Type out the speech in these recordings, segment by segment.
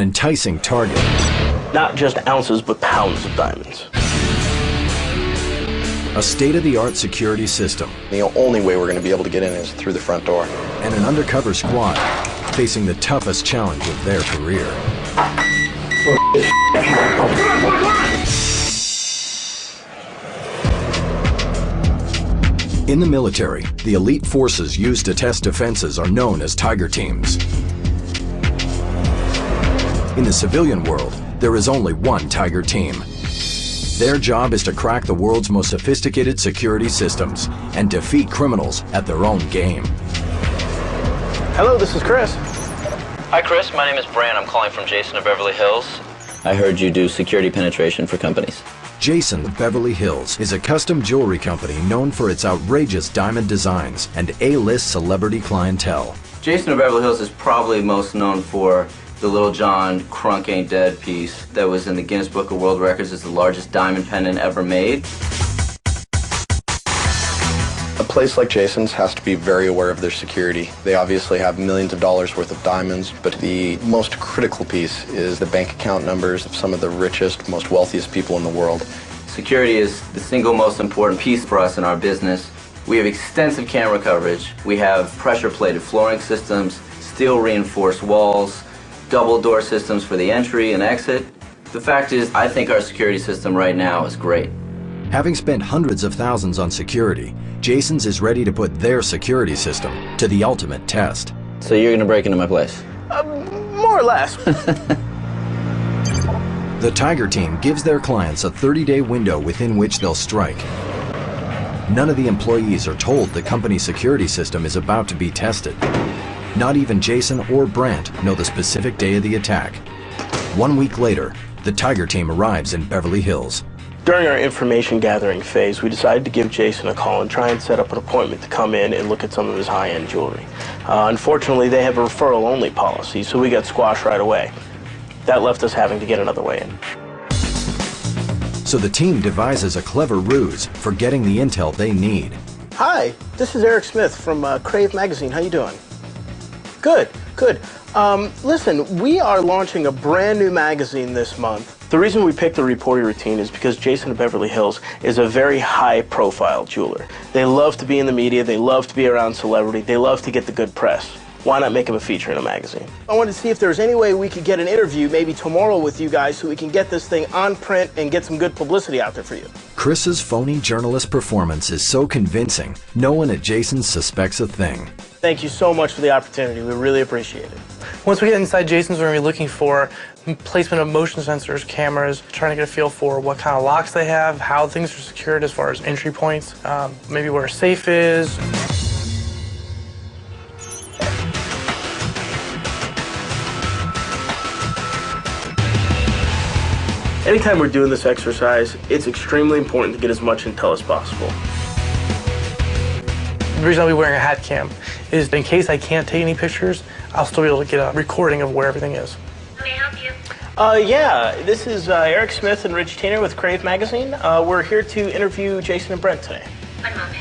an enticing target. Not just ounces, but pounds of diamonds. A state-of-the-art security system. The only way we're going to be able to get in is through the front door. And an undercover squad facing the toughest challenge of their career. In the military, the elite forces used to test defenses are known as Tiger Teams. In the civilian world, there is only one Tiger Team. Their job is to crack the world's most sophisticated security systems and defeat criminals at their own game. Hello, this is Chris. Hi, Chris. My name is Bran. I'm calling from Jason of Beverly Hills. I heard you do security penetration for companies. Jason of Beverly Hills is a custom jewelry company known for its outrageous diamond designs and A-list celebrity clientele. Jason of Beverly Hills is probably most known for the Little John Crunk Ain't Dead piece that was in the Guinness Book of World Records as the largest diamond pendant ever made. A place like Jason's has to be very aware of their security. They obviously have millions of dollars worth of diamonds, but the most critical piece is the bank account numbers of some of the richest, most wealthiest people in the world. Security is the single most important piece for us in our business. We have extensive camera coverage. We have pressure-plated flooring systems, steel reinforced walls, double door systems for the entry and exit. The fact is, I think our security system right now is great. Having spent hundreds of thousands on security, Jason's is ready to put their security system to the ultimate test. So you're gonna break into my place? More or less. The Tiger Team gives their clients a 30-day window within which they'll strike. None of the employees are told the company's security system is about to be tested. Not even Jason or Brant know the specific day of the attack. 1 week later, the Tiger Team arrives in Beverly Hills. During our information gathering phase, we decided to give Jason a call and try and set up an appointment to come in and look at some of his high-end jewelry. Unfortunately, they have a referral-only policy, so we got squashed right away. That left us having to get another way in. So the team devises a clever ruse for getting the intel they need. Hi, this is Eric Smith from Crave Magazine. How you doing? Good, good. Listen, we are launching a brand new magazine this month. The reason we picked the reporting routine is because Jason of Beverly Hills is a very high-profile jeweler. They love to be in the media, they love to be around celebrity, they love to get the good press. Why not make him a feature in a magazine? I wanted to see if there was any way we could get an interview maybe tomorrow with you guys so we can get this thing on print and get some good publicity out there for you. Chris's phony journalist performance is so convincing, no one at Jason's suspects a thing. Thank you so much for the opportunity. We really appreciate it. Once we get inside Jason's, we're going to be looking for placement of motion sensors, cameras, trying to get a feel for what kind of locks they have, how things are secured as far as entry points, maybe where a safe is. Anytime we're doing this exercise, it's extremely important to get as much intel as possible. The reason I'll be wearing a hat cam is in case I can't take any pictures, I'll still be able to get a recording of where everything is. May I help you? Yeah, this is Eric Smith and Rich Tiner with Crave Magazine. We're here to interview Jason and Brent today. One moment.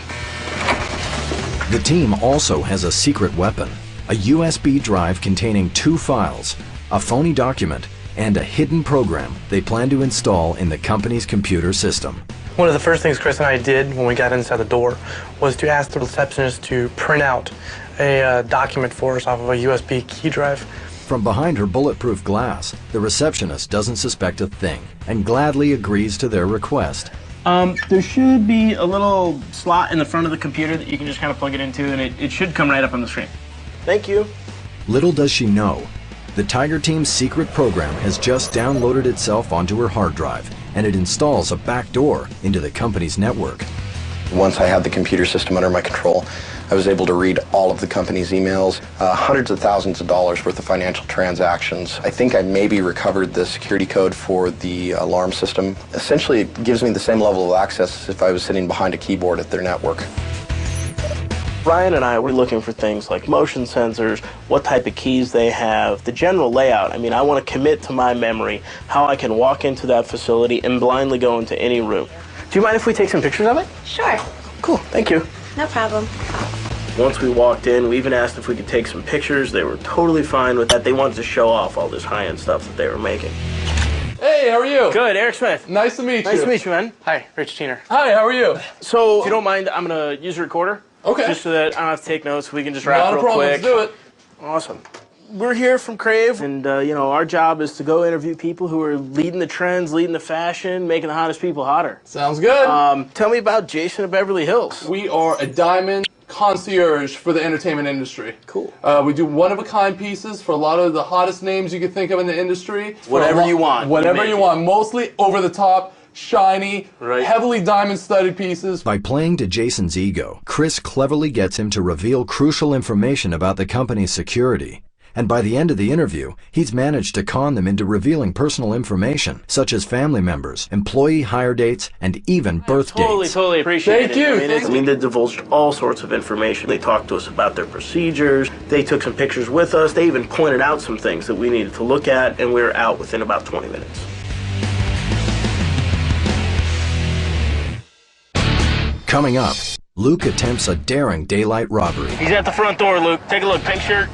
The team also has a secret weapon, a USB drive containing 2 files, a phony document, and a hidden program they plan to install in the company's computer system. One of the first things Chris and I did when we got inside the door was to ask the receptionist to print out a document for us off of a USB key drive. From behind her bulletproof glass, the receptionist doesn't suspect a thing and gladly agrees to their request. There should be a little slot in the front of the computer that you can just kind of plug it into, and it should come right up on the screen. Thank you. Little does she know, the Tiger Team's secret program has just downloaded itself onto her hard drive, and it installs a backdoor into the company's network. Once I had the computer system under my control, I was able to read all of the company's emails, hundreds of thousands of dollars worth of financial transactions. I think I maybe recovered the security code for the alarm system. Essentially, it gives me the same level of access as if I was sitting behind a keyboard at their network. Ryan and I were looking for things like motion sensors, what type of keys they have, the general layout. I mean, I want to commit to my memory how I can walk into that facility and blindly go into any room. Do you mind if we take some pictures of it? Sure. Cool, thank you. No problem. Once we walked in, we even asked if we could take some pictures. They were totally fine with that. They wanted to show off all this high-end stuff that they were making. Hey, how are you? Good, Eric Smith. Nice to meet you. Nice to meet you, man. Hi, Rich Teener. Hi, how are you? So, if you don't mind, I'm going to use a recorder. Okay. Just so that I don't have to take notes. We can just wrap Not a real problem, quick. let's do it. Awesome. We're here from Crave, and you know, our job is to go interview people who are leading the trends, leading the fashion, making the hottest people hotter. Sounds good. Tell me about Jason of Beverly Hills. We are a diamond concierge for the entertainment industry. Cool. We do one-of-a-kind pieces for a lot of the hottest names you could think of in the industry. Whatever you want. Whatever you want. Mostly over-the-top, shiny, heavily diamond-studded pieces. By playing to Jason's ego, Chris cleverly gets him to reveal crucial information about the company's security. And by the end of the interview, he's managed to con them into revealing personal information, such as family members, employee hire dates, and even birth dates. Totally appreciate Thank you. I mean, they divulged all sorts of information. They talked to us about their procedures. They took some pictures with us. They even pointed out some things that we needed to look at, and we were out within about 20 minutes. Coming up, Luke attempts a daring daylight robbery. He's at the front door, Luke. Take a look. Pink shirt.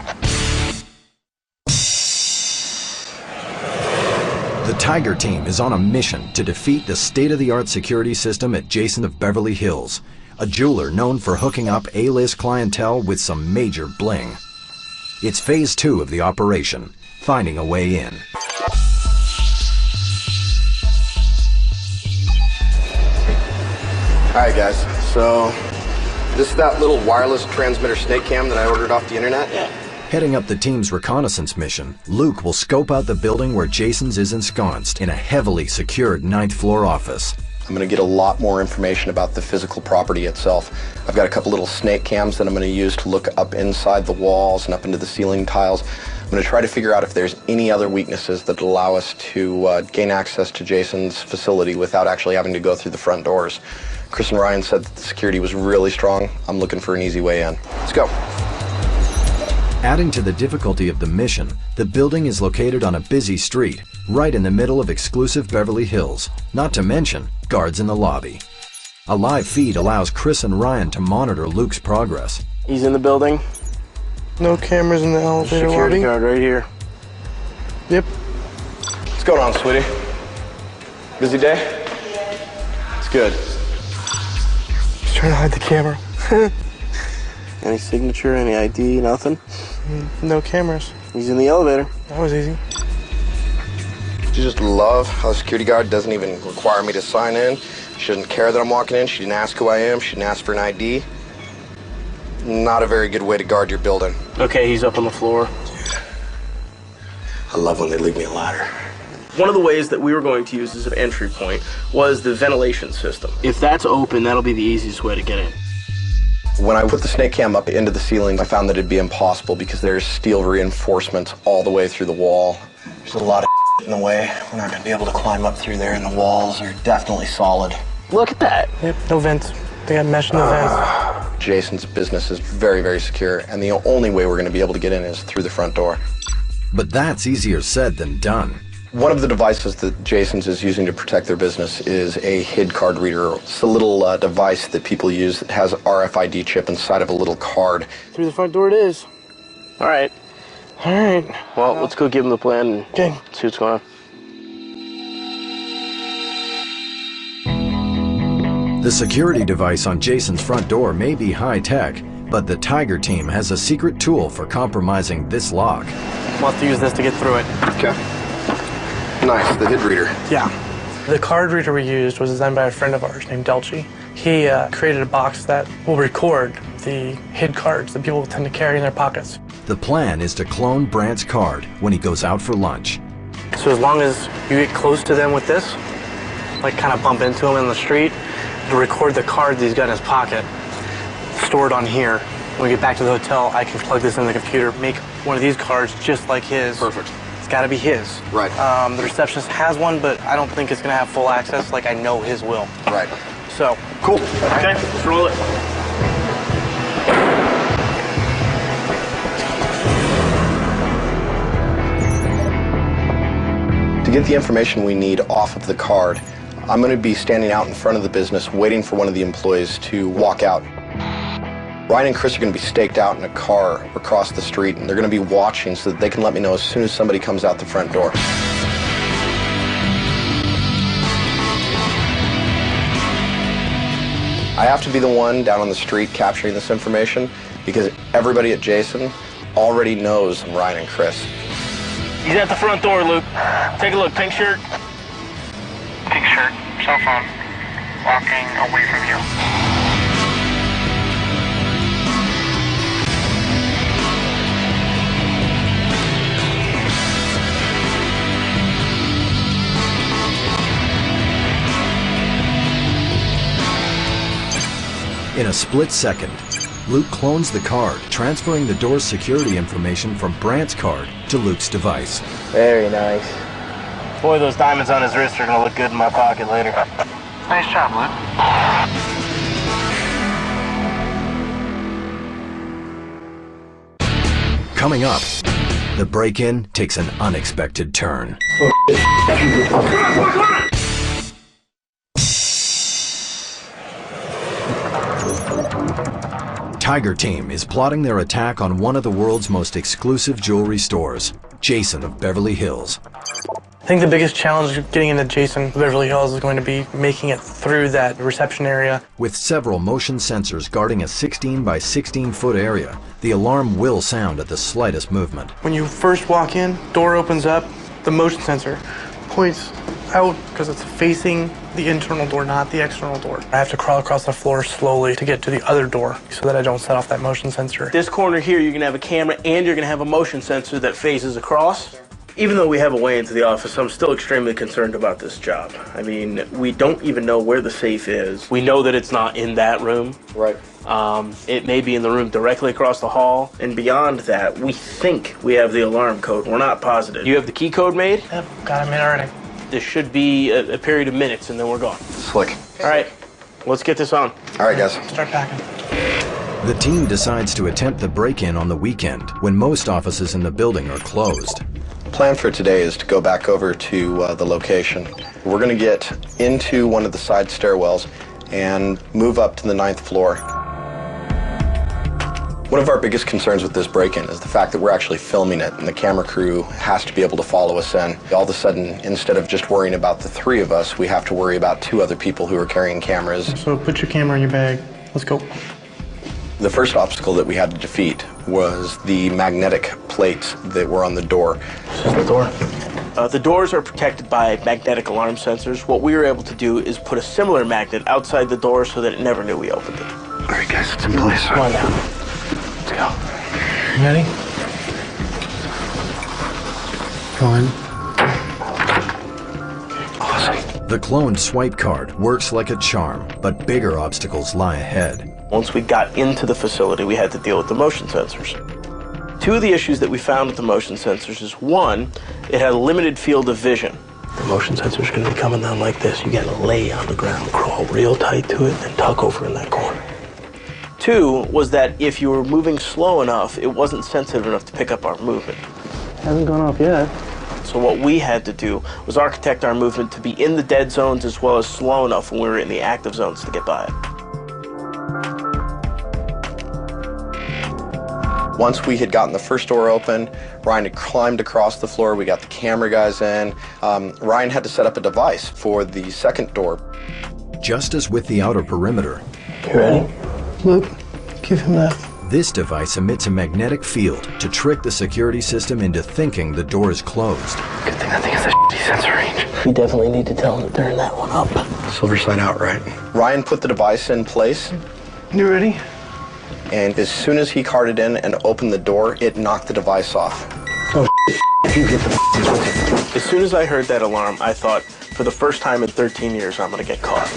The Tiger Team is on a mission to defeat the state-of-the-art security system at Jason of Beverly Hills, a jeweler known for hooking up A-list clientele with some major bling. It's phase 2 of the operation, finding a way in. All right, guys. So this is that little wireless transmitter snake cam that I ordered off the internet? Yeah. Heading up the team's reconnaissance mission, Luke will scope out the building where Jason's is ensconced in a heavily secured 9th floor office. I'm going to get a lot more information about the physical property itself. I've got a couple little snake cams that I'm going to use to look up inside the walls and up into the ceiling tiles. I'm going to try to figure out if there's any other weaknesses that allow us to gain access to Jason's facility without actually having to go through the front doors. Chris and Ryan said that the security was really strong. I'm looking for an easy way in. Let's go. Adding to the difficulty of the mission, the building is located on a busy street, right in the middle of exclusive Beverly Hills, not to mention guards in the lobby. A live feed allows Chris and Ryan to monitor Luke's progress. He's in the building. No cameras in the elevator Security lobby. guard right here. Yep. What's going on, sweetie? Busy day? It's good. He's trying to hide the camera. Any signature, any ID, nothing? No cameras. He's in the elevator. That was easy. I just love how the security guard doesn't even require me to sign in. She doesn't care that I'm walking in. She didn't ask who I am. She didn't ask for an ID. Not a very good way to guard your building. Okay, he's up on the floor. I love when they leave me a ladder. One of the ways that we were going to use as an entry point was the ventilation system. If that's open, that'll be the easiest way to get in. When I put the snake cam up into the ceiling, I found that it'd be impossible because there's steel reinforcements all the way through the wall. There's a lot of in the way. We're not going to be able to climb up through there, and the walls are definitely solid. Look at that. Yep, no vents. They got mesh in the vents. Jason's business is very, very secure, and the only way we're going to be able to get in is through the front door. But that's easier said than done. One of the devices that Jason's is using to protect their business is a HID card reader. It's a little device that people use that has RFID chip inside of a little card. Through the front door it is. All right. All right. Well, let's go give him the plan and Okay. see what's going on. The security device on Jason's front door may be high-tech, but the Tiger Team has a secret tool for compromising this lock. We'll have to use this to get through it. Okay. Nice, the HID reader. Yeah. The card reader we used was designed by a friend of ours named Delchi. He created a box that will record the HID cards that people tend to carry in their pockets. The plan is to clone Brant's card when he goes out for lunch. So as long as you get close to them with this, like kind of bump into him in the street, to record the card that he's got in his pocket, stored on here. When we get back to the hotel, I can plug this in the computer, make one of these cards just like his. Perfect. It's got to be his. Right. The receptionist has one, but I don't think it's going to have full access like I know his will. Right. So. Cool. Okay, let's roll it. To get the information we need off of the card, I'm going to be standing out in front of the business waiting for one of the employees to walk out. Ryan and Chris are going to be staked out in a car across the street, and they're going to be watching so that they can let me know as soon as somebody comes out the front door. I have to be the one down on the street capturing this information because everybody at Jason already knows I'm Ryan and Chris. He's at the front door, Luke. Take a look. Pink shirt. Pink shirt, cell phone, walking away from you. In a split second, Luke clones the card, transferring the door's security information from Brant's card to Luke's device. Very nice. Boy, those diamonds on his wrist are gonna look good in my pocket later. Nice job, Luke. Coming up, the break-in takes an unexpected turn. Tiger Team is plotting their attack on one of the world's most exclusive jewelry stores, Jason of Beverly Hills. I think the biggest challenge getting into Jason Beverly Hills is going to be making it through that reception area. With several motion sensors guarding a 16 by 16 foot area, the alarm will sound at the slightest movement. When you first walk in, door opens up, the motion sensor points out because it's facing the internal door, not the external door. I have to crawl across the floor slowly to get to the other door so that I don't set off that motion sensor. This corner here, you're gonna have a camera and you're gonna have a motion sensor that faces across. Even though we have a way into the office, I'm still extremely concerned about this job. I mean, we don't even know where the safe is. We know that it's not in that room. Right. It may be in the room directly across the hall. And beyond that, we think we have the alarm code. We're not positive. You have the key code made? Yep, got it made already. This should be a period of minutes and then we're gone. Slick. All right, let's get this on. All right, guys. Start packing. The team decides to attempt the break-in on the weekend when most offices in the building are closed. Plan for today is to go back over to the location. We're going to get into one of the side stairwells and move up to the 9th floor. One of our biggest concerns with this break-in is the fact that we're actually filming it, and the camera crew has to be able to follow us in. All of a sudden, instead of just worrying about the 3 of us, we have to worry about 2 other people who are carrying cameras. So put your camera in your bag. Let's go. The first obstacle that we had to defeat was the magnetic plates that were on the door. This is the door. The doors are protected by magnetic alarm sensors. What we were able to do is put a similar magnet outside the door so that it never knew we opened it. All right, guys, it's in place. Come on down. Let's go. Ready? Go in. Awesome. The cloned swipe card works like a charm, but bigger obstacles lie ahead. Once we got into the facility, we had to deal with the motion sensors. 2 of the issues that we found with the motion sensors is, 1, it had a limited field of vision. The motion sensor's gonna be coming down like this. You gotta lay on the ground, crawl real tight to it, and tuck over in that corner. 2 was that if you were moving slow enough, it wasn't sensitive enough to pick up our movement. Hasn't gone off yet. So what we had to do was architect our movement to be in the dead zones as well as slow enough when we were in the active zones to get by it. Once we had gotten the first door open, Ryan had climbed across the floor. We got the camera guys in. Ryan had to set up a device for the second door. Just as with the outer perimeter, You ready? Luke, give him that. this device emits a magnetic field to trick the security system into thinking the door is closed. Good thing that thing has a shitty sensor range. We definitely need to tell them to turn that one up. Silver side out, right? Ryan put the device in place, You ready? and as soon as he carded in and opened the door, it knocked the device off. Oh, you hit the switch. As soon as I heard that alarm, I thought, for the first time in 13 years, I'm gonna get caught.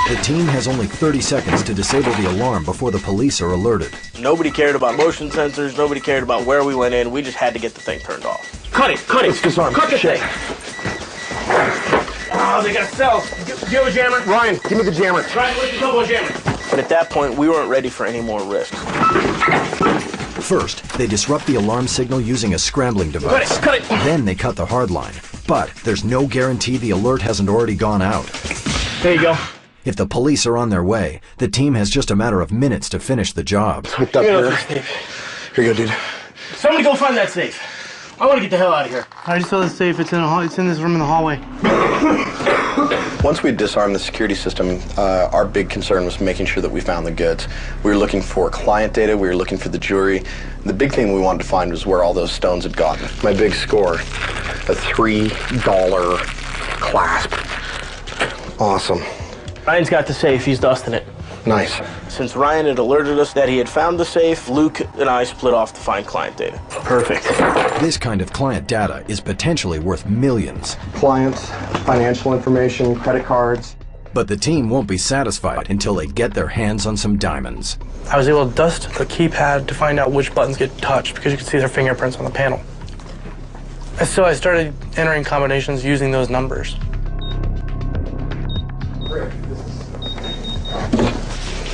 The team has only 30 seconds to disable the alarm before the police are alerted. Nobody cared about motion sensors, nobody cared about where we went in, we just had to get the thing turned off. Cut it! Let's disarm. Cut the thing! Oh, they got cells. Do you have a jammer? Ryan, give me the jammer. Ryan, where's the double jammer? But at that point, we weren't ready for any more risks. First, they disrupt the alarm signal using a scrambling device. Cut it! Then they cut the hard line. But there's no guarantee the alert hasn't already gone out. There you go. If the police are on their way, the team has just a matter of minutes to finish the job. Hooked up here. Here you go, dude. Somebody go find that safe. I want to get the hell out of here. I already saw the safe. It's in this room in the hallway. Once we disarmed the security system, our big concern was making sure that we found the goods. We were looking for client data, we were looking for the jewelry. The big thing we wanted to find was where all those stones had gotten. My big score, a $3 clasp. Awesome. Ryan's got the safe. He's dusting it. Nice. Since Ryan had alerted us that he had found the safe, Luke and I split off to find client data. Perfect. This kind of client data is potentially worth millions. Clients, financial information, credit cards. But the team won't be satisfied until they get their hands on some diamonds. I was able to dust the keypad to find out which buttons get touched because you can see their fingerprints on the panel. And so I started entering combinations using those numbers.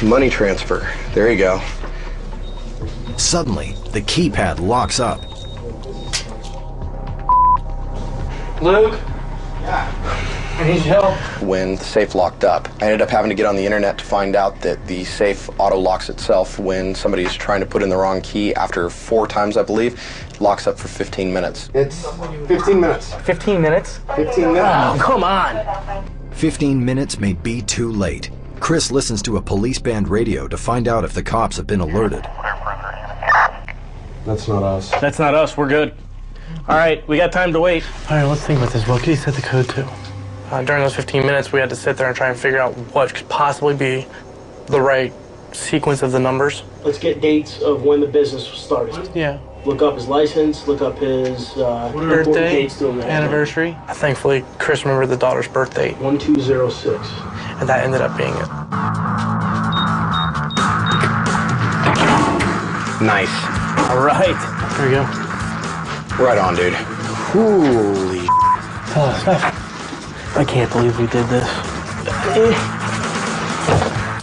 Money transfer. There you go. Suddenly, the keypad locks up. Luke? Yeah. I need your help. When the safe locked up, I ended up having to get on the internet to find out that the safe auto-locks itself when somebody is trying to put in the wrong key. After 4 times, I believe, it locks up for 15 minutes. It's 15 minutes. 15 minutes? 15 minutes. Oh, come on. 15 minutes may be too late. Chris listens to a police band radio to find out if the cops have been alerted. That's not us. That's not us. We're good. All right, we got time to wait. All right, let's think about this. What could he set the code to? During those 15 minutes, we had to sit there and try and figure out what could possibly be the right sequence of the numbers. Let's get dates of when the business was started. Yeah. Look up his license, look up his Birthday, anniversary. Thankfully, Chris remembered the daughter's birth date. 1206. And that ended up being it. Nice. All right. There we go. Right on, dude. Holy. Oh, stuff. I can't believe we did this.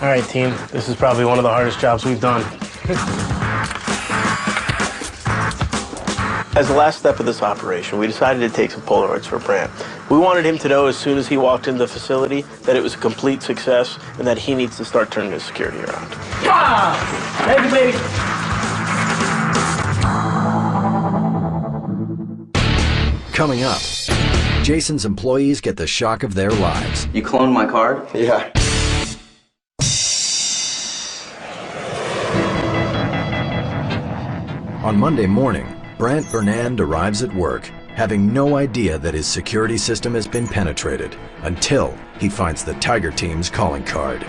All right, team. This is probably one of the hardest jobs we've done. As the last step of this operation, we decided to take some Polaroids for Brant. We wanted him to know as soon as he walked into the facility that it was a complete success and that he needs to start turning his security around. Ah! Thank you, baby. Coming up, Jason's employees get the shock of their lives. You cloned my card? Yeah. On Monday morning, Brant Bernand arrives at work, having no idea that his security system has been penetrated, until he finds the Tiger Team's calling card.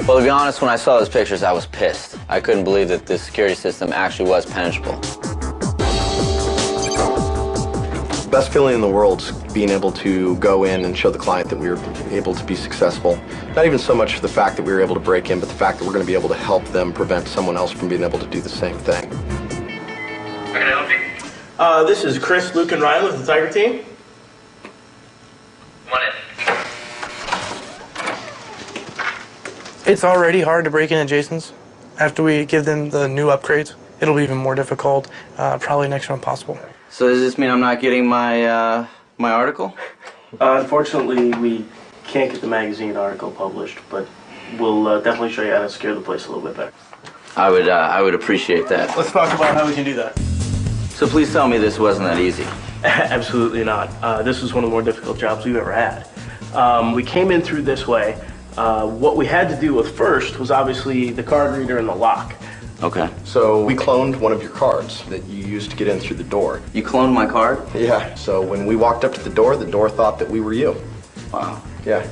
Well, to be honest, when I saw those pictures, I was pissed. I couldn't believe that this security system actually was penetrable. Best feeling in the world's being able to go in and show the client that we were able to be successful. Not even so much the fact that we were able to break in, but the fact that we're going to be able to help them prevent someone else from being able to do the same thing. How can I help you? This is Chris, Luke, and Ryan with the Tiger Team. One in. It's already hard to break into Jason's. After we give them the new upgrades, it'll be even more difficult, probably next to impossible. So does this mean I'm not getting my my article? Unfortunately, we can't get the magazine article published, but we'll definitely show you how to secure the place a little bit better. I would appreciate that. Let's talk about how we can do that. So please tell me this wasn't that easy. Absolutely not. This was one of the more difficult jobs we've ever had. We came in through this way. What we had to do with first was obviously the card reader and the lock. Okay. So we cloned one of your cards that you used to get in through the door. You cloned my card? Yeah, so when we walked up to the door thought that we were you. Wow. Yeah.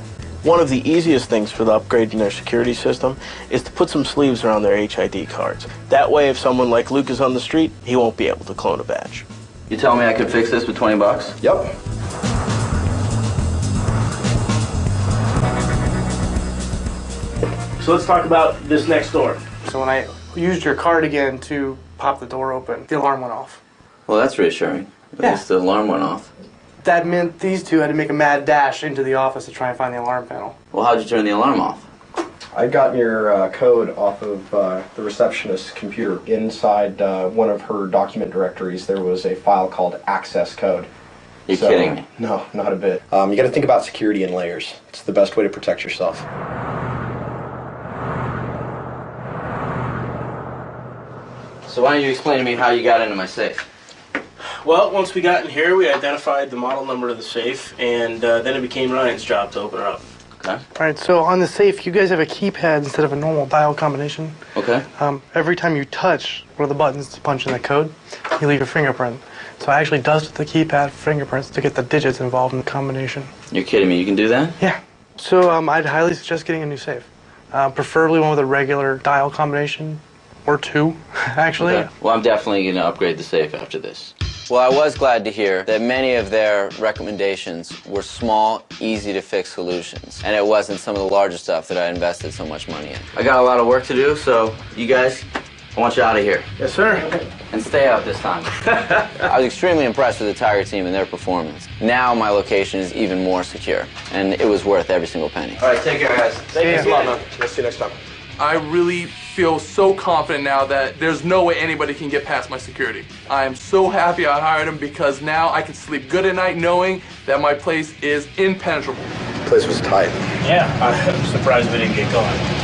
One of the easiest things for the upgrade in their security system is to put some sleeves around their HID cards. That way, if someone like Luke is on the street, he won't be able to clone a badge. You tell me I could fix this with 20 bucks? Yep. So let's talk about this next door. So when I used your card again to pop the door open, the alarm went off. Well, that's reassuring. At Yeah. least the alarm went off. That meant these two had to make a mad dash into the office to try and find the alarm panel. Well, how'd you turn the alarm off? I'd gotten your code off of the receptionist's computer. Inside one of her document directories, there was a file called access code. You're kidding me. No, not a bit. You got to think about security in layers. It's the best way to protect yourself. So why don't you explain to me how you got into my safe? Well, once we got in here, we identified the model number of the safe, and then it became Ryan's job to open her up. Okay. All right, so on the safe, you guys have a keypad instead of a normal dial combination. Okay. Every time you touch one of the buttons to punch in the code, you leave a fingerprint. So I actually dusted the keypad fingerprints to get the digits involved in the combination. You're kidding me. You can do that? Yeah. So I'd highly suggest getting a new safe. Preferably one with a regular dial combination, or two, actually. Okay. Well, I'm definitely going to upgrade the safe after this. Well, I was glad to hear that many of their recommendations were small, easy-to-fix solutions, and it wasn't some of the larger stuff that I invested so much money in. I got a lot of work to do, so you guys, I want you out of here. Yes, sir. And stay out this time. I was extremely impressed with the Tiger team and their performance. Now my location is even more secure, and it was worth every single penny. All right, take care, guys. Thank you so much, man. We'll see you next time. I really feel so confident now that there's no way anybody can get past my security. I am so happy I hired him because now I can sleep good at night knowing that my place is impenetrable. The place was tight. Yeah, I'm surprised we didn't get caught.